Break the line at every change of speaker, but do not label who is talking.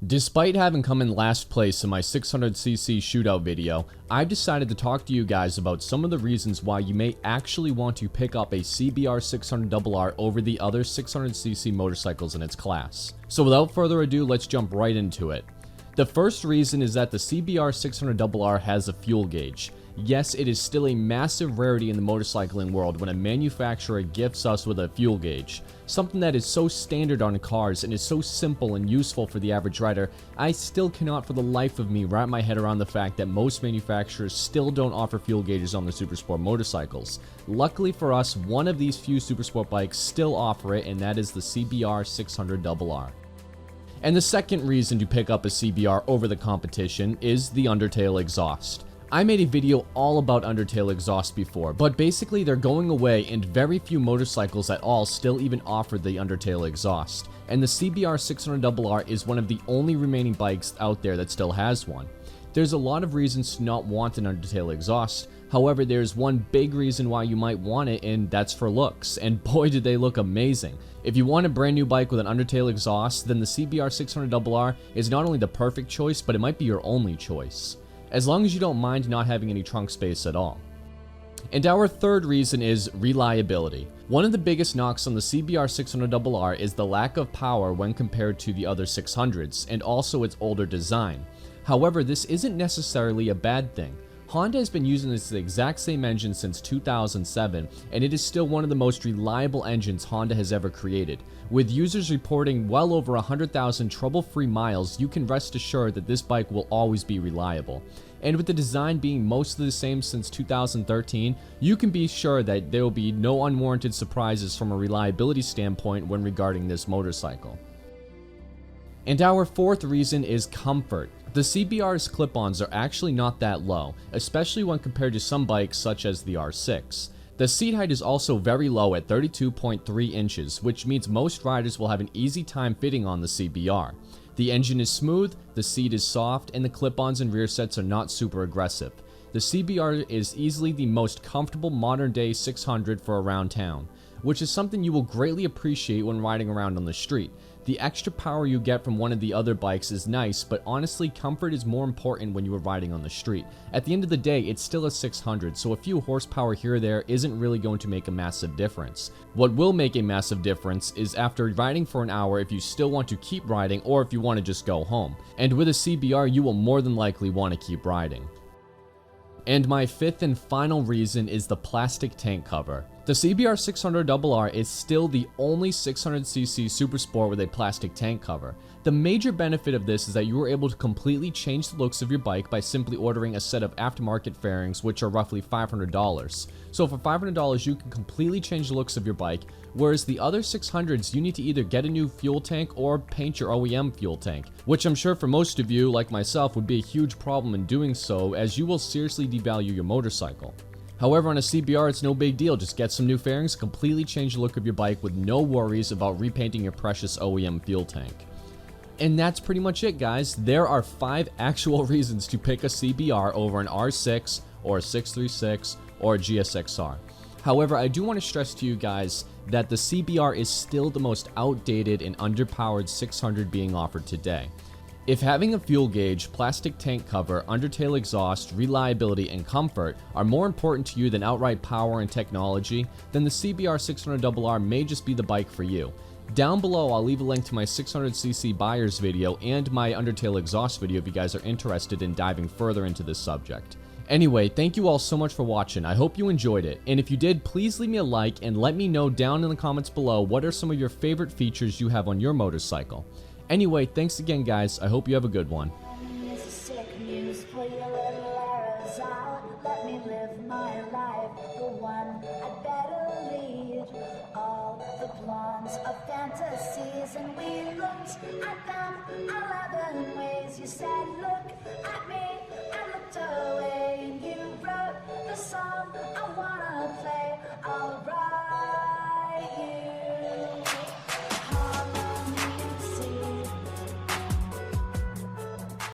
Despite having come in last place in my 600cc shootout video, I've decided to talk to you guys about some of the reasons why you may actually want to pick up a CBR600RR over the other 600cc motorcycles in its class. So without further ado, let's jump right into it. The first reason is that the CBR600RR has a fuel gauge. Yes, it is still a massive rarity in the motorcycling world when a manufacturer gifts us with a fuel gauge. Something that is so standard on cars and is so simple and useful for the average rider, I still cannot for the life of me wrap my head around the fact that most manufacturers still don't offer fuel gauges on their supersport motorcycles. Luckily for us, one of these few supersport bikes still offer it, and that is the CBR600RR. And the second reason to pick up a CBR over the competition is the Undertail exhaust. I made a video all about Undertail exhaust before, but basically they're going away and very few motorcycles at all still even offer the Undertail exhaust. And the CBR600RR is one of the only remaining bikes out there that still has one. There's a lot of reasons to not want an Undertail exhaust. However, there's one big reason why you might want it, and that's for looks. And boy, did they look amazing. If you want a brand new bike with an Undertail exhaust, then the CBR600RR is not only the perfect choice, but it might be your only choice, as long as you don't mind not having any trunk space at all. And our third reason is reliability. One of the biggest knocks on the CBR600RR is the lack of power when compared to the other 600s, and also its older design. However, this isn't necessarily a bad thing. Honda has been using this exact same engine since 2007, and it is still one of the most reliable engines Honda has ever created. With users reporting well over 100,000 trouble-free miles, you can rest assured that this bike will always be reliable. And with the design being mostly the same since 2013, you can be sure that there will be no unwarranted surprises from a reliability standpoint when regarding this motorcycle. And our fourth reason is comfort. The CBR's clip-ons are actually not that low, especially when compared to some bikes such as the R6. The seat height is also very low at 32.3 inches, which means most riders will have an easy time fitting on the CBR. The engine is smooth, the seat is soft, and the clip-ons and rear sets are not super aggressive. The CBR is easily the most comfortable modern-day 600 for around town, which is something you will greatly appreciate when riding around on the street. The extra power you get from one of the other bikes is nice, but honestly, comfort is more important when you are riding on the street. At the end of the day, it's still a 600, so a few horsepower here or there isn't really going to make a massive difference. What will make a massive difference is after riding for an hour if you still want to keep riding or if you want to just go home. And with a CBR, you will more than likely want to keep riding. And my fifth and final reason is the plastic tank cover. The CBR600RR is still the only 600cc supersport with a plastic tank cover. The major benefit of this is that you are able to completely change the looks of your bike by simply ordering a set of aftermarket fairings, which are roughly $500. So for $500 you can completely change the looks of your bike, whereas the other 600s you need to either get a new fuel tank or paint your OEM fuel tank, which I'm sure for most of you, like myself, would be a huge problem in doing so, as you will seriously devalue your motorcycle. However, on a CBR, it's no big deal. Just get some new fairings, completely change the look of your bike with no worries about repainting your precious OEM fuel tank. And that's pretty much it, guys. There are 5 actual reasons to pick a CBR over an R6 or a 636 or a GSXR. However, I do want to stress to you guys that the CBR is still the most outdated and underpowered 600 being offered today. If having a fuel gauge, plastic tank cover, Undertail exhaust, reliability, and comfort are more important to you than outright power and technology, then the CBR600RR may just be the bike for you. Down below, I'll leave a link to my 600cc buyers video and my Undertail exhaust video if you guys are interested in diving further into this subject. Anyway, thank you all so much for watching. I hope you enjoyed it, and if you did, please leave me a like and let me know down in the comments below what are some of your favorite features you have on your motorcycle. Anyway, thanks again, guys. I hope you have a good one.
Fantasies, and we looked at them 11 ways. You said, look at me, and looked away.